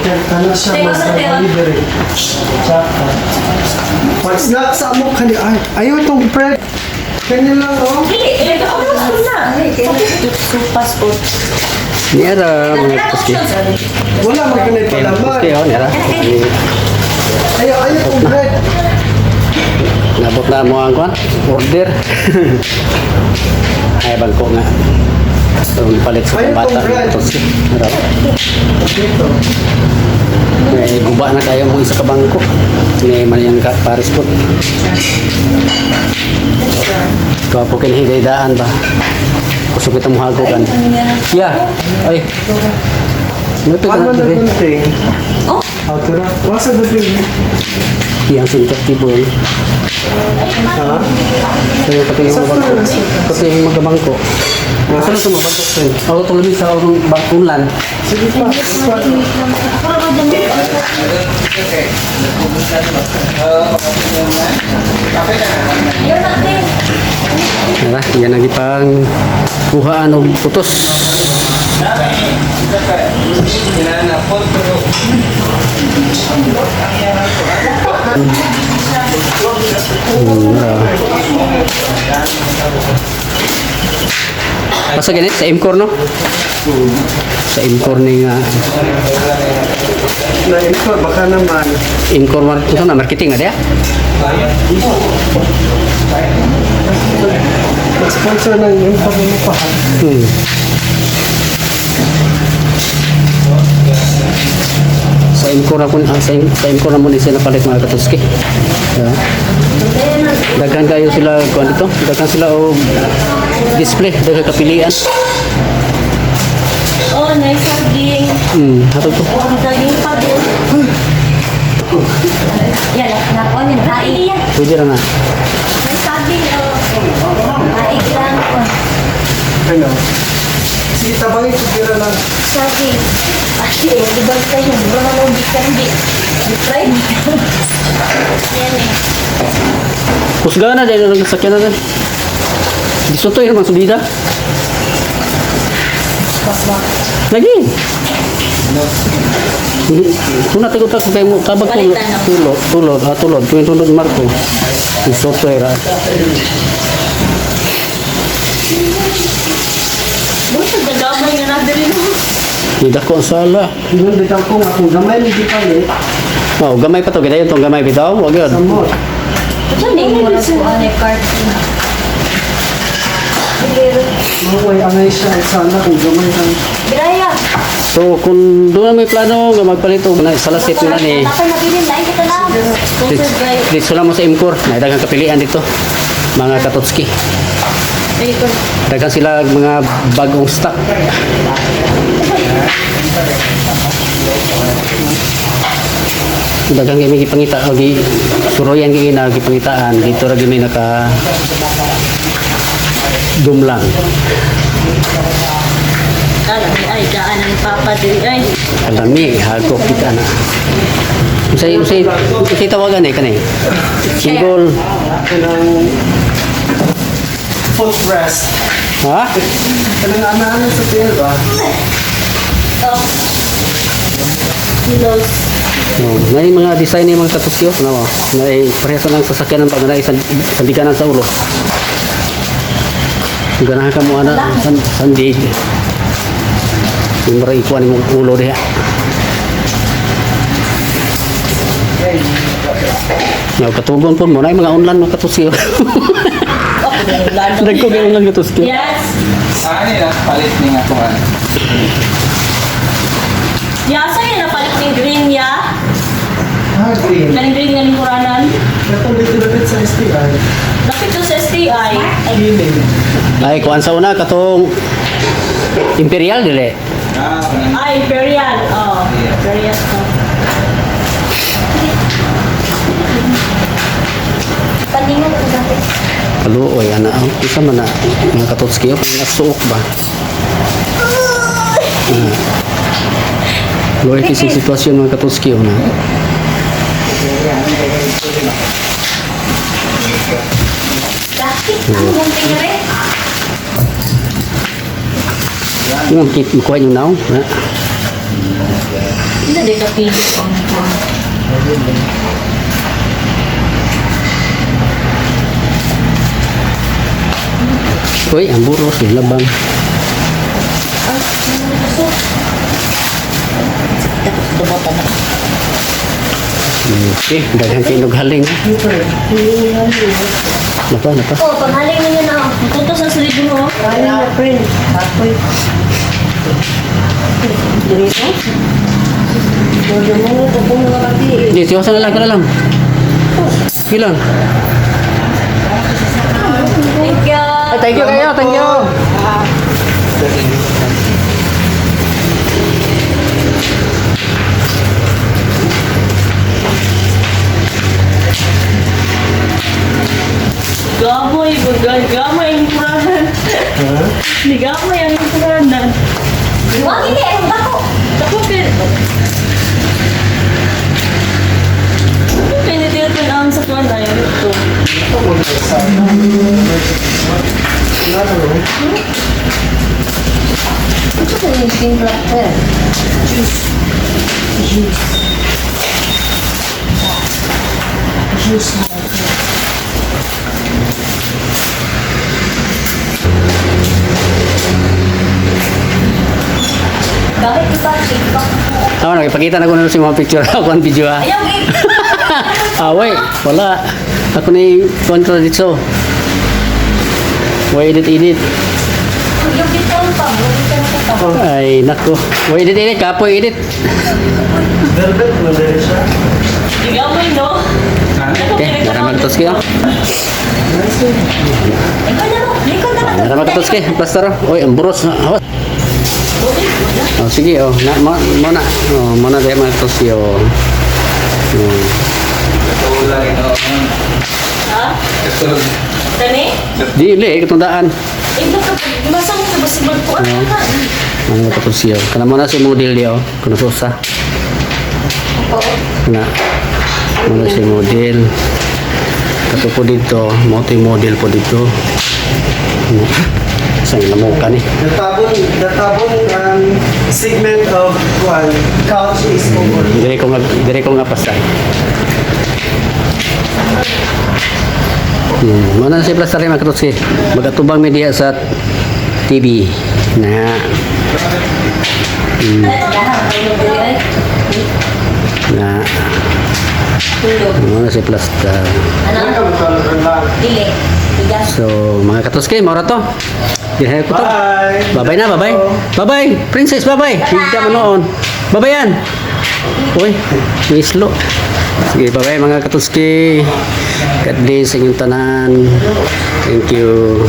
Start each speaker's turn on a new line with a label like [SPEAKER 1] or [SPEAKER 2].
[SPEAKER 1] kaya kana siya mas delivery. Pag snack sa mo kani ay ayaw tong bread. Kanya lang oh.
[SPEAKER 2] Hindi, ako na. Passport.
[SPEAKER 3] Niara mga katuski.
[SPEAKER 1] Wala man kanay
[SPEAKER 3] Kaya
[SPEAKER 1] palaman.
[SPEAKER 3] katuski oh, niara.
[SPEAKER 1] Ayaw tong bread.
[SPEAKER 3] Nabot na mo ang kwan, order. Ay bangko nga. So, palit sa bata. Katuski. Niara.
[SPEAKER 1] Dito.
[SPEAKER 3] May guba na kayo mo isa ka bangko. May maniyang Paris po. Kaya po kinahigay-daan ba? Gusto kita mo hagugan. Yeah. Ay. Ano ito ka
[SPEAKER 1] Ano na
[SPEAKER 3] natin?
[SPEAKER 1] kunting?
[SPEAKER 2] Oh.
[SPEAKER 1] How to na? Wasa ba din?
[SPEAKER 3] Yang sintatibol.
[SPEAKER 1] Ha?
[SPEAKER 3] Kaya pati yung mabangko. Pati yung magabangko. Masa na ito mabangko sa'yo? Ako ito labing sa akong bangkulan.
[SPEAKER 1] Sige pa.
[SPEAKER 3] Diba? Yan ang ipang kuhaan o putos. Basta ganit sa Imcor no? Sa Imcor ni nga
[SPEAKER 1] Na-import baka naman.
[SPEAKER 3] Imcor ito na marketing ada ya?
[SPEAKER 1] Sponsor ng import mo pa.
[SPEAKER 3] Sa Imcor ako sa Imcor na muna sila palit mga katuski. Yeah. Daghan kayo sila kuan dito, daghan sila o display, daghan kapilian.
[SPEAKER 2] Oh, nice saging.
[SPEAKER 3] Ato to.
[SPEAKER 2] Saging pa din. Yan, nakon yung taig yan.
[SPEAKER 3] Pwede na na.
[SPEAKER 2] May saging, oh. Taig lang ko.
[SPEAKER 1] Ano? Sige, tabangin ko tira lang.
[SPEAKER 2] Saging. Ay, di ba kayo? Bro, malong bikan di. Di fried. Yan eh.
[SPEAKER 3] Kusga na dahil nagsakyan na din. Gusto to yung mga subida. Lagi. Kung natagot ako kayo mo, tabag ko tulod. Tuwing tulod Marco. Gusto to yung
[SPEAKER 2] Buto, gagamay nga na din mo.
[SPEAKER 3] hindi ko ang sala.
[SPEAKER 1] Yun, bitaw ko nga. Kung gamay mo di palit,
[SPEAKER 3] Oh, gamay pa to. Kita yun itong gamay bitaw. Huwag yun.
[SPEAKER 1] samot.
[SPEAKER 2] Ito hindi mo na po ang card.
[SPEAKER 1] Maway, angay siya. Sana kung gamay lang.
[SPEAKER 2] Biraya.
[SPEAKER 3] So, kung doon na may plano, magpalit o sa lasit na ni.
[SPEAKER 2] Nakay nabilin, lain kita lang. Sponsored by
[SPEAKER 3] Dito lang mo sa Imcor. Naidagang kapilian dito. Mga katotski.
[SPEAKER 2] Bacon.
[SPEAKER 3] Dagang sila mga bagong stock. Dagang kami gipangita o gi suroyan gi na gipangitaan dito ra gyud naka dumlang.
[SPEAKER 2] Kala may ay daan ang papa diri ay.
[SPEAKER 3] Kalami hagok kita na. Usay tawagan kanay. Single.
[SPEAKER 1] Kanang footrest.
[SPEAKER 3] Ha?
[SPEAKER 1] Kanang ana-ana sa pier ba?
[SPEAKER 2] Oh. Kilos.
[SPEAKER 3] No, may mga design ni mga katusyo, no. May parehas lang sasakyan ng pagana isang sandiganan sa ulo. Ganahan ka mo ana sandig. Yung maray ikuan mo ulo diha. Ngaw katugon po mo na mga online mga katusyo. Nagko kay online katusyo.
[SPEAKER 2] Yes.
[SPEAKER 4] Ano yun? Palit niya nga kung ano.
[SPEAKER 2] Yasa yun napalit ni green ya.
[SPEAKER 1] Green.
[SPEAKER 2] Galing green nga ni Kuranan.
[SPEAKER 1] Katong dito dapat sa STI.
[SPEAKER 2] Lapit to sa STI.
[SPEAKER 1] Gilling.
[SPEAKER 3] Ay kuan sa una katong Imperial dili.
[SPEAKER 2] Ay, Imperial. Oh, Imperial to. Paningan ko dati.
[SPEAKER 3] Kaluoy ana ang isa man na mga katotski o nasuok ba. Luoy kasi sitwasyon mga katotski na.
[SPEAKER 2] Dati, ang gunting na rin.
[SPEAKER 3] Yung kit mo kuha yung now. Ha?
[SPEAKER 2] Hindi, di ka pilit ang
[SPEAKER 3] Uy, ang buros, yung labang.
[SPEAKER 2] Dubotan na.
[SPEAKER 3] Okay, daghang kinughaling. Napa.
[SPEAKER 2] Oh, panghaling ninyo na. Tuto sa silid mo.
[SPEAKER 1] Ay, na, friend. Apoy.
[SPEAKER 2] Dito?
[SPEAKER 1] Wala mo, kapong mga kati.
[SPEAKER 3] Hindi, siwasan na lang. Ilan?
[SPEAKER 2] Thank you.
[SPEAKER 3] Thank you kayo, thank you.
[SPEAKER 2] Gamoy, gamay ang puranan. Ni gamay ang puranan. Wag ini, ang dako. Dako pin. Pinitiyan ang sa tuwan na yun ito. Ito ko yung simple juice. Juice na ito. Bakit iba?
[SPEAKER 3] Tama, nakipakita na ko na sa mga picture ako ang video ha.
[SPEAKER 2] Ayaw, Gabe.
[SPEAKER 3] Wait, wala. Ako na yung kontra dito. Wait, edit.
[SPEAKER 2] Yung bitong pa, bulitan ko pa.
[SPEAKER 3] Ay, nako. Wait, edit. Kapoy, edit.
[SPEAKER 1] Velvet, madali siya.
[SPEAKER 2] Gamay, no?
[SPEAKER 3] Okay, maraming tos kayo.
[SPEAKER 2] Likod na.
[SPEAKER 3] Maraming tos kayo. Plaster. Uy, ang buros. Awas. Oh, sige, oh. Muna. Oh, muna dahil mga tos kayo.
[SPEAKER 4] Ito lang ito.
[SPEAKER 2] Ha?
[SPEAKER 4] Ito.
[SPEAKER 2] Tani?
[SPEAKER 3] Dili, ketundaan.
[SPEAKER 2] Ito ka, masa mo sa basibag ko. Ano ka?
[SPEAKER 3] Ano ka tos kayo. Kana muna si model niyo. Kung susa. Na. Muna si model. Kato po dito. Multi-model po dito. Isang lamuka ni.
[SPEAKER 1] The tabon segment of couch is over.
[SPEAKER 3] Dire ko nga pasay. Mana si plaster ni makatutsi. Magatubang media sa TV. Na. Na. Mana si plaster.
[SPEAKER 2] Ano? Dili. Bigas.
[SPEAKER 3] So, mga katuski, maura to. Dihay ko to.
[SPEAKER 1] Bye!
[SPEAKER 3] Bye-bye na, bye-bye. Bye-bye, princess, bye-bye. Higda mo noon. Bye-bye yan. Uy, may slow. Sige, bye-bye mga katuski. God bless sa inyong tanan. Thank you.